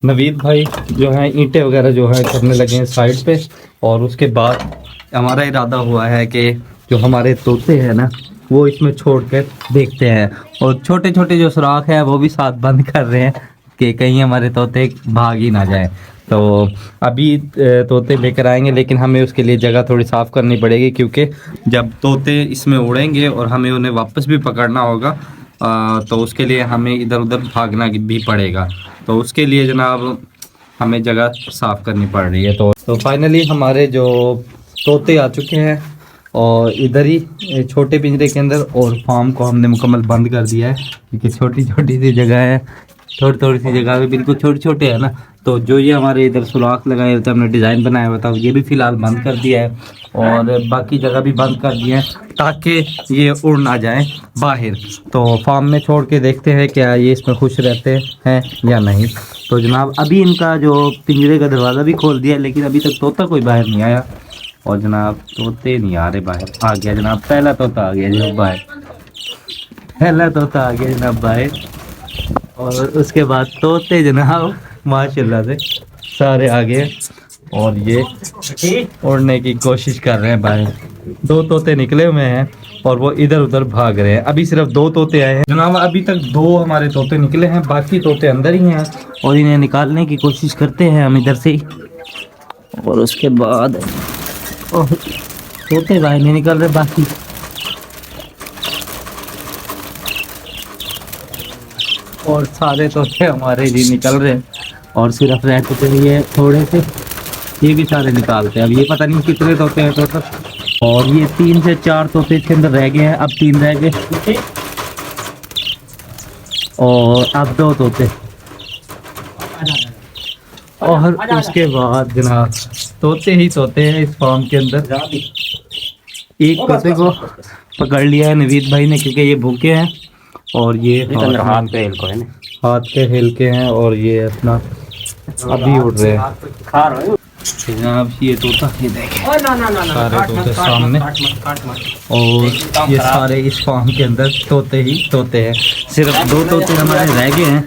नवीद भाई जो है ईंटें वगैरह जो है करने लगे हैं साइड पे। और उसके बाद हमारा इरादा हुआ है कि जो हमारे तोते हैं ना वो इसमें छोड़ कर देखते हैं, और छोटे छोटे जो सुराख है वो भी साथ बंद कर रहे हैं कि कहीं हमारे तोते भाग ही ना जाए। तो अभी तोते लेकर आएंगे, लेकिन हमें उसके लिए जगह थोड़ी साफ़ करनी पड़ेगी, क्योंकि जब तोते इसमें उड़ेंगे और हमें उन्हें वापस भी पकड़ना होगा तो उसके लिए हमें इधर उधर भागना भी पड़ेगा। तो उसके लिए जनाब हमें जगह साफ़ करनी पड़ रही है। तो फाइनली हमारे जो तोते आ चुके हैं और इधर ही छोटे पिंजरे के अंदर, और फार्म को हमने मुकम्मल बंद कर दिया है क्योंकि छोटी छोटी सी जगह है, थोड़ी थोड़ी सी जगह में बिल्कुल छोटे छोटे है ना। तो जो ये हमारे इधर सुराख लगाए होते हैं, हमने डिज़ाइन बनाया हुआ था, ये भी फ़िलहाल बंद कर दिया है और बाकी जगह भी बंद कर दी है ताकि ये उड़ ना जाए बाहर। तो फार्म में छोड़ के देखते हैं क्या ये इसमें खुश रहते हैं या नहीं। तो जनाब अभी इनका जो पिंजरे का दरवाज़ा भी खोल दिया, लेकिन अभी तक तोता कोई बाहर नहीं आया। और जनाब तोते नहीं आ रहे बाहर। आ गया जनाब, पहला तोता आ गया जनाब बाहर, पहला तोता आ गया जनाब बाहर। और उसके बाद तोते जनाब माशाल्लाह से सारे आ गए और ये उड़ने की कोशिश कर रहे हैं बाहर। दो तोते निकले हुए हैं और वो इधर उधर भाग रहे हैं। अभी सिर्फ दो तोते आए हैं जनाब, अभी तक दो हमारे तोते निकले हैं, बाकी तोते अंदर ही हैं और इन्हें निकालने की कोशिश करते हैं हम इधर से। और उसके बाद तोते बाहर नहीं निकल रहे बाकी। और सारे तोते हमारे जी निकल रहे हैं और सिर्फ रह चुके ये थोड़े से, ये भी सारे निकालते हैं। अब ये पता नहीं कितने तोते हैं टोटल, और ये 3 से 4 तोते इसके अंदर रह गए हैं, अब 3 रह गए और अब 2 तोते। और उसके बाद जनाब तोते ही तोते हैं इस फार्म के अंदर। एक तोते को पकड़ लिया है नवीद भाई ने क्योंकि ये भूखे हैं और ये हाथ पे हिल के हैं और ये अपना अभी उड़ रहे हैं। जनाब ये तोता ये देखें सारे तोते सामने, और ये सारे इस फार्म के अंदर तोते ही तोते हैं। सिर्फ 2 तोते हमारे रह गए हैं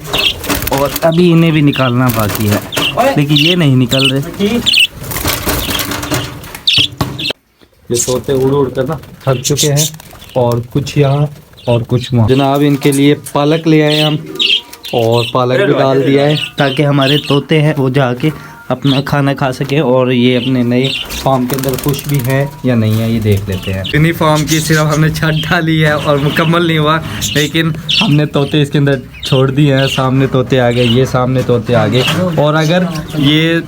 और अभी इन्हें भी निकालना बाकी है, लेकिन ये नहीं निकल रहे। ये तोते उड़ उड़ कर ना थक चुके हैं, और कुछ यहाँ और कुछ वहाँ। जनाब इनके लिए पालक ले आए हम और पालक भी डाल दिया है ताकि हमारे तोते हैं वो जाके अपना खाना खा सके। और ये अपने नए फार्म के अंदर खुश भी है या नहीं है ये देख लेते हैं। इन्हीं फार्म की सिर्फ हमने छत डाली है और मुकम्मल नहीं हुआ, लेकिन हमने तोते इसके अंदर छोड़ दिए हैं। सामने तोते आ गए, ये सामने तोते आ गए। और अगर ये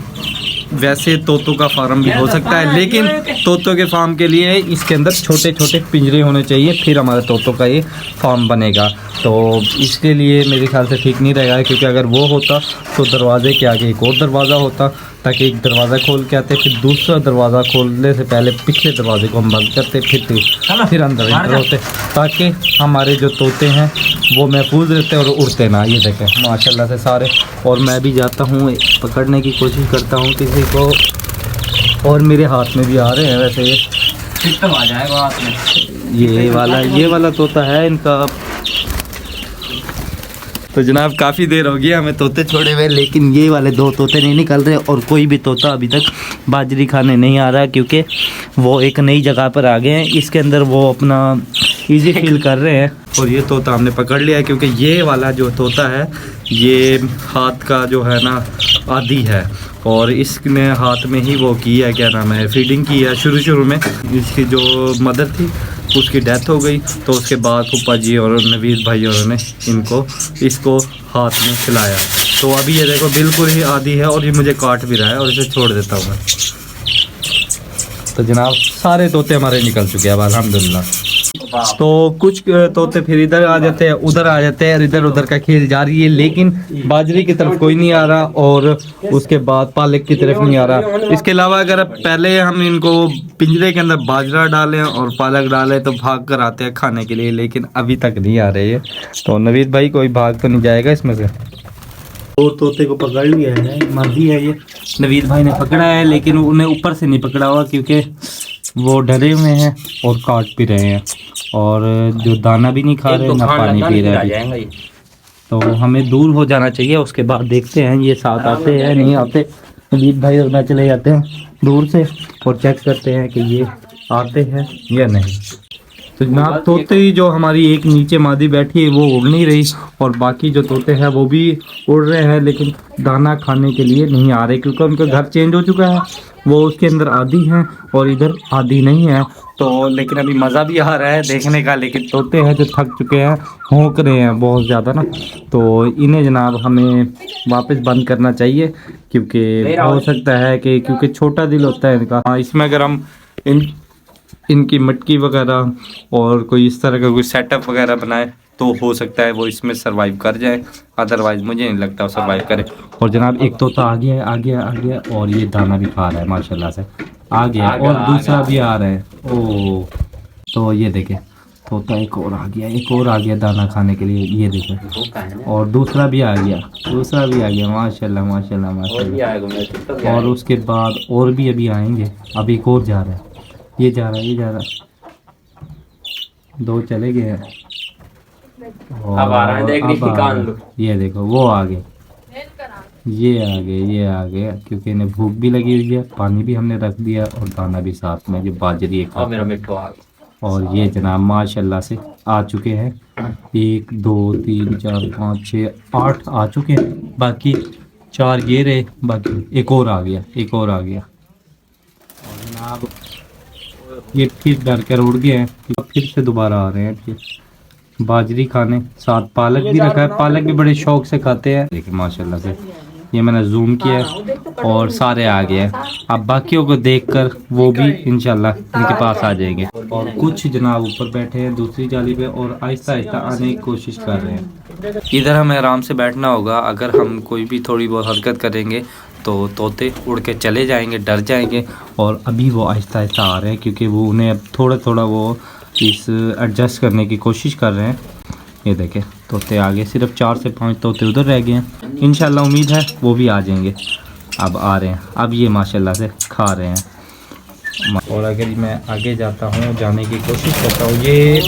वैसे तोतों का फार्म भी हो सकता है, लेकिन तोतों के फार्म के लिए इसके अंदर छोटे छोटे पिंजरे होने चाहिए, फिर हमारे तोतों का ये फार्म बनेगा। तो इसके लिए मेरे ख्याल से ठीक नहीं रहेगा, क्योंकि अगर वो होता तो दरवाजे के आगे एक और दरवाज़ा होता, ताकि एक दरवाज़ा खोल के आते, फिर दूसरा दरवाज़ा खोलने से पहले पिछले दरवाजे को हम बंद करते, फिर अंदर एंटर होते, ताकि हमारे जो तोते हैं वो महफूज रहते और उड़ते ना। ये देखें माशाल्लाह से सारे। और मैं भी जाता हूँ पकड़ने की कोशिश करता हूँ किसी को, और मेरे हाथ में भी आ रहे हैं वैसे। ये सिस्टम आ जाएगा हाथ में। ये वाला तोता है इनका। तो जनाब काफ़ी देर हो गई हमें तोते छोड़े हुए, लेकिन ये वाले 2 तोते नहीं निकल रहे और कोई भी तोता अभी तक बाजरी खाने नहीं आ रहा, क्योंकि वो एक नई जगह पर आ गए हैं। इसके अंदर वो अपना इजी फील कर रहे हैं। और ये तोता हमने पकड़ लिया है, क्योंकि ये वाला जो तोता है ये हाथ का जो है ना आदी है, और इसने हाथ में ही वो की है, क्या नाम है, फीडिंग की है। शुरू में इसकी जो मदर थी उसकी डेथ हो गई, तो उसके बाद फूफा जी और नवीद भाई और ने इसको हाथ में खिलाया। तो अभी ये देखो बिल्कुल ही आदी है और ये मुझे काट भी रहा है, और इसे छोड़ देता हूँ मैं। तो जनाब सारे तोते हमारे निकल चुके हैं अल्हम्दुलिल्लाह। तो कुछ तोते फिर इधर आ जाते हैं, उधर आ जाते हैं, इधर उधर का खेल जारी है, लेकिन बाजरी की तरफ कोई नहीं आ रहा और उसके बाद पालक की तरफ नहीं आ रहा। इसके अलावा अगर पहले हम इनको पिंजरे के अंदर बाजरा डालें और पालक डालें तो भाग कर आते हैं खाने के लिए, लेकिन अभी तक नहीं आ रहे हैं। तो नवीद भाई कोई भाग तो नहीं जाएगा इसमें से। 2 तोते को पकड़ लिया है, मर्जी है ये नवीद भाई ने पकड़ा है, लेकिन उन्हें ऊपर से नहीं पकड़ा हुआ क्योंकि वो डरे हुए हैं और काट भी रहे हैं, और जो दाना भी नहीं खा रहे ना पानी पी रहे हैं। तो हमें दूर हो जाना चाहिए, उसके बाद देखते हैं ये साथ आते हैं नहीं आते। अजीत भाई और मैं चले जाते हैं दूर से और चेक करते हैं कि ये आते हैं या नहीं। तो जनाब तोते ही जो हमारी एक नीचे मादी बैठी है वो उड़ नहीं रही, और बाकी जो तोते हैं वो भी उड़ रहे हैं, लेकिन दाना खाने के लिए नहीं आ रहे क्योंकि उनका घर चेंज हो चुका है। वो उसके अंदर आदी हैं और इधर आदी नहीं है। तो लेकिन अभी मज़ा भी आ रहा है देखने का, लेकिन तोते हैं जो थक चुके हैं, भौंक रहे हैं बहुत ज़्यादा ना। तो इन्हें जनाब हमें वापस बंद करना चाहिए, क्योंकि हो सकता है कि क्योंकि छोटा दिल होता है इनका। हाँ, इसमें अगर हम इनकी मटकी वगैरह और कोई इस तरह का कोई सेटअप वगैरह बनाए तो हो सकता है वो इसमें सरवाइव कर जाए, अदरवाइज मुझे नहीं लगता वो सरवाइव करे। और जनाब एक तोता आ गया है, आ गया आ गया, और ये दाना भी खा रहा है माशाल्लाह से, आ गया और दूसरा भी आ रहा है। ओह, तो ये देखे तोता एक और आ गया, एक और आ गया दाना खाने के लिए, ये देखे, और दूसरा भी आ गया, दूसरा भी आ गया, माशाल्लाह माशाल्लाह माशाल्लाह। और उसके बाद और भी अभी आएंगे, अब एक और जा रहा है, ये जा रहा है, ये जा रहा है, दो चले गए हैं। अब आ रहा है, देख निकाल लो। ये देखो वो आ गए, ये आ गए, ये आ गए, क्योंकि इन्हें भूख भी लगी हुई है, पानी भी हमने रख दिया और दाना भी साथ में, जो बाजरी एक और मेरा मिट्टू आ गया। और ये जनाब माशाल्लाह से आ चुके हैं, 1 2 3 4 5 6 8 आ चुके हैं, बाकी 4 ये रहे, बाकी एक और आ गया, एक और आ गया। और जनाब ये फिर डर कर उड़ गए हैं, फिर से दोबारा आ रहे हैं फिर बाजरी खाने, साथ पालक भी रखा है, पालक भी बड़े शौक से खाते हैं। देखिए माशाल्लाह से ये मैंने जूम किया है और सारे आ गए हैं। अब बाकियों को देखकर वो भी इंशाल्लाह इनके पास आ जाएंगे। और कुछ जनाब ऊपर बैठे हैं दूसरी जाली पे और आहिस्ता आहिस्ता आने की कोशिश कर रहे हैं। इधर हमें आराम से बैठना होगा, अगर हम कोई भी थोड़ी बहुत हरकत करेंगे तो तोते उड़ के चले जाएंगे, डर जाएंगे। और अभी वो आहिस्ता आहिस्ता आ रहे हैं, क्योंकि वो उन्हें अब थोड़ा थोड़ा वो इस एडजस्ट करने की कोशिश कर रहे हैं। ये देखें तोते आगे, सिर्फ 4 से 5 तोते उधर रह गए हैं, इंशाल्लाह उम्मीद है वो भी आ जाएंगे। अब आ रहे हैं, अब ये माशाल्लाह से खा रहे हैं। और अगर मैं आगे जाता हूँ, जाने की कोशिश करता हूँ, ये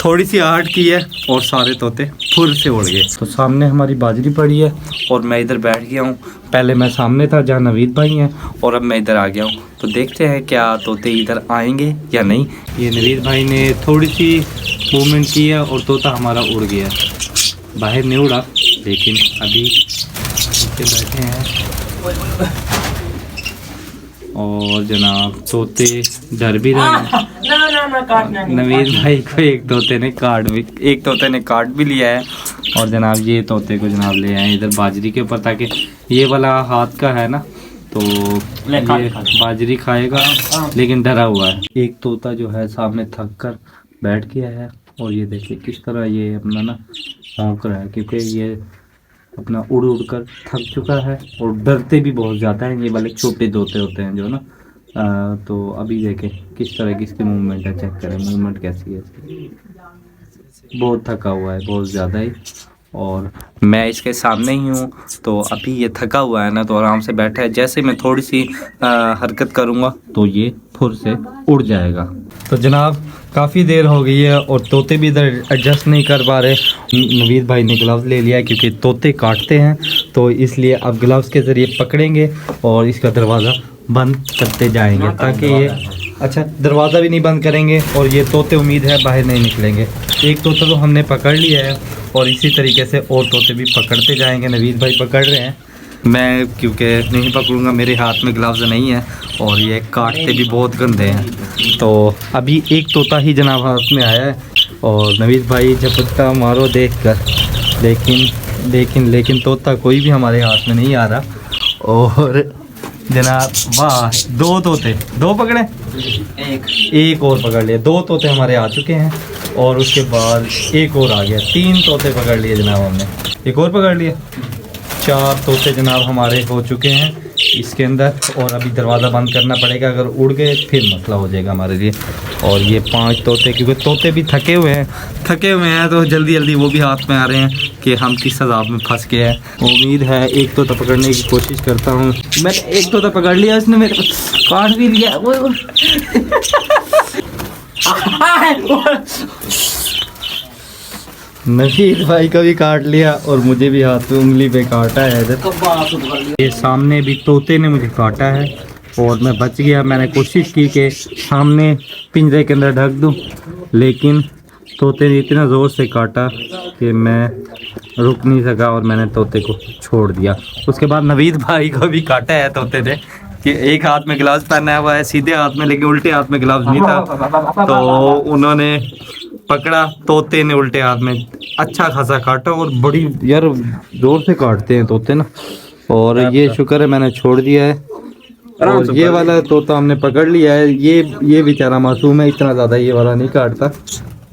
थोड़ी सी आहट की है और सारे तोते फुर से उड़ गए। तो सामने हमारी बाजरी पड़ी है और मैं इधर बैठ गया हूँ। पहले मैं सामने था जहाँ नवीद भाई हैं, और अब मैं इधर आ गया हूँ। तो देखते हैं क्या तोते इधर आएंगे या नहीं। ये नवीद भाई ने थोड़ी सी मूवमेंट की है और तोता हमारा उड़ गया, बाहर नहीं उड़ा, लेकिन अभी नीचे बैठे हैं। और जनाब तोते डर भी रहे हैं। नवीद भाई को एक तोते ने काट भी लिया है। और जनाब ये तोते को जनाब ले आए इधर बाजरी के ऊपर, ताकि ये वाला हाथ का है ना, तो ये बाजरी खाएगा, लेकिन डरा हुआ है। एक तोता जो है सामने थक कर बैठ गया है, और ये देखिए किस तरह ये अपना ना भौंक रहा है, क्योंकि ये अपना उड़ उड़ कर थक चुका है और डरते भी बहुत ज़्यादा हैं। ये वाले छोटे तोते होते हैं जो ना, तो अभी देखें किस तरह की इसकी मूवमेंट है, चेक करें मूवमेंट कैसी है इसकी। बहुत थका हुआ है, बहुत ज़्यादा ही। और मैं इसके सामने ही हूँ, तो अभी ये थका हुआ है ना, तो आराम से बैठा है। जैसे मैं थोड़ी सी हरकत करूँगा तो ये फुर से उड़ जाएगा। तो जनाब काफ़ी देर हो गई है और तोते भी इधर एडजस्ट नहीं कर पा रहे। नवीद भाई ने ग्लव्स ले लिया है, क्योंकि तोते काटते हैं, तो इसलिए अब ग्लव्स के ज़रिए पकड़ेंगे और इसका दरवाज़ा बंद करते जाएंगे, ताकि ये अच्छा दरवाज़ा भी नहीं बंद करेंगे और ये तोते उम्मीद है बाहर नहीं निकलेंगे। एक तोता तो हमने पकड़ लिया है और इसी तरीके से और तोते भी पकड़ते जाएंगे। नवीद भाई पकड़ रहे हैं, मैं क्योंकि नहीं पकड़ूंगा, मेरे हाथ में ग्लव्स नहीं है और ये काटते भी बहुत गंदे हैं। तो अभी एक तोता ही जनाब हाथ में आया है और नवीद भाई झपट्टा मारो देख कर, लेकिन तोता कोई भी हमारे हाथ में नहीं आ रहा। और जनाब वाह, 2 तोते, 2 पकड़े, एक और पकड़ लिए, 2 तोते हमारे आ चुके हैं और उसके बाद एक और आ गया, 3 तोते पकड़ लिए जनाब हमने, एक और पकड़ लिए, 4 तोते जनाब हमारे हो चुके हैं इसके अंदर। और अभी दरवाज़ा बंद करना पड़ेगा, अगर उड़ गए फिर मसला हो जाएगा हमारे लिए। और ये 5 तोते, क्योंकि तोते भी थके हुए हैं तो जल्दी वो भी हाथ में आ रहे हैं कि हम किस अजाब में फंस गए हैं। उम्मीद है एक तोता पकड़ने की कोशिश करता हूँ। मैंने एक तोता पकड़ लिया, उसने मेरे काट भी लिया। नशीद भाई का भी काट लिया और मुझे भी हाथ पे उंगली पे काटा है इधर। ये सामने भी तोते ने मुझे काटा है और मैं बच गया। मैंने कोशिश की कि सामने पिंजरे के अंदर ढक दूं, लेकिन तोते ने इतना ज़ोर से काटा कि मैं रुक नहीं सका और मैंने तोते को छोड़ दिया। उसके बाद नवीद भाई को भी काटा है तोते ने कि एक हाथ में ग्लव्स पहना हुआ है सीधे हाथ में, लेकिन उल्टे हाथ में ग्लव्स नहीं था, तो उन्होंने पकड़ा, तोते ने उल्टे हाथ में अच्छा खासा काटा और बड़ी यार जोर से काटते हैं तोते ना। और ये शुक्र है मैंने छोड़ दिया है। और ये वाला तोता हमने पकड़ लिया है। ये बेचारा मासूम है, इतना ज़्यादा ये वाला नहीं काटता।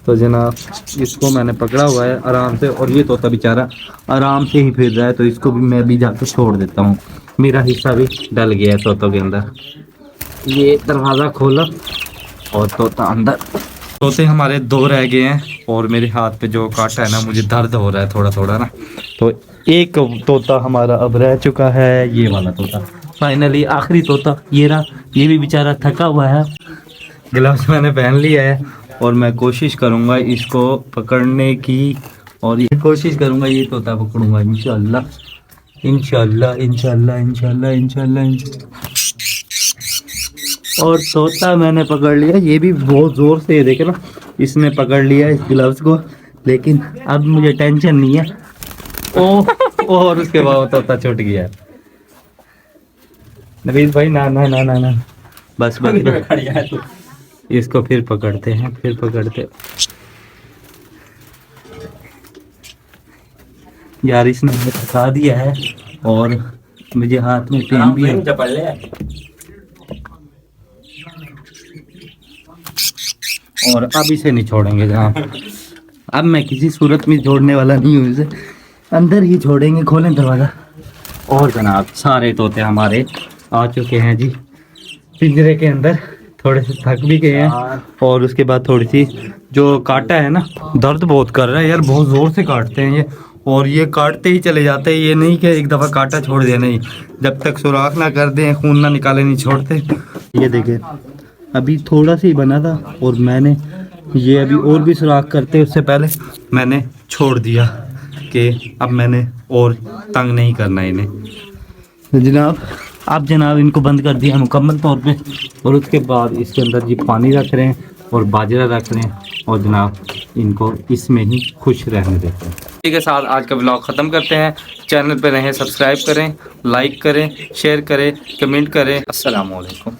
तो जनाब इसको मैंने पकड़ा हुआ है आराम से, और ये तोता बेचारा आराम से ही फिर रहा है, तो इसको भी मैं भी जाकर छोड़ देता हूँ। मेरा हिस्सा भी डल गया है तोतों के अंदर। ये दरवाज़ा खोला और तोता अंदर। तोते हमारे 2 रह गए हैं और मेरे हाथ पे जो काटा है ना, मुझे दर्द हो रहा है थोड़ा थोड़ा ना। तो एक तोता हमारा अब रह चुका है, ये वाला तोता फाइनली आखिरी तोता ये रहा। ये भी बेचारा थका हुआ है। ग्लव्स मैंने पहन लिया है और मैं कोशिश करूँगा इसको पकड़ने की, और ये कोशिश करूँगा ये तोता पकड़ूंगा इंशाल्लाह इंशाल्लाह इंशाल्लाह इंशाल्लाह इंशाल्लाह इंशाल्लाह। और तोता मैंने पकड़ लिया। ये भी बहुत ज़ोर से, ये देखे ना, इसने पकड़ लिया इस ग्लव्स को, लेकिन अब मुझे टेंशन नहीं है। और उसके बाद तोता छूट गया। नवीद भाई ना ना ना ना ना, बस बस इसको फिर पकड़ते हैं, फिर पकड़ते। यार इसने मुझे फंसा दिया है और मुझे हाथ में पेन भी है। और अब इसे नहीं छोड़ेंगे जनाब। अब मैं किसी सूरत में छोड़ने वाला नहीं हूँ, इसे अंदर ही छोड़ेंगे। खोलें दरवाज़ा। और जनाब सारे तोते हमारे आ चुके हैं जी पिंजरे के अंदर। थोड़े से थक भी गए हैं और उसके बाद थोड़ी सी जो काटा है ना, दर्द बहुत कर रहा है यार, बहुत ज़ोर से काटते हैं ये। और ये काटते ही चले जाते हैं, ये नहीं कि एक दफ़ा काटा छोड़ दिया, नहीं, जब तक सुराख ना कर दें, खून ना निकाले नहीं छोड़ते। ये देखें अभी थोड़ा सा ही बना था और मैंने ये अभी और भी सुराख करते उससे पहले मैंने छोड़ दिया कि अब मैंने और तंग नहीं करना इन्हें। तो जनाब अब जनाब इनको बंद कर दिया मुकम्मल तौर पे, और उसके बाद इसके अंदर जी पानी रख रहे हैं और बाजरा रख रहे हैं और जनाब इनको इसमें ही खुश रहने देते हैं। इसी के साथ आज का ब्लॉग ख़त्म करते हैं। चैनल पर रहें, सब्सक्राइब करें, लाइक करें, शेयर करें, कमेंट करें। अस्सलाम वालेकुम।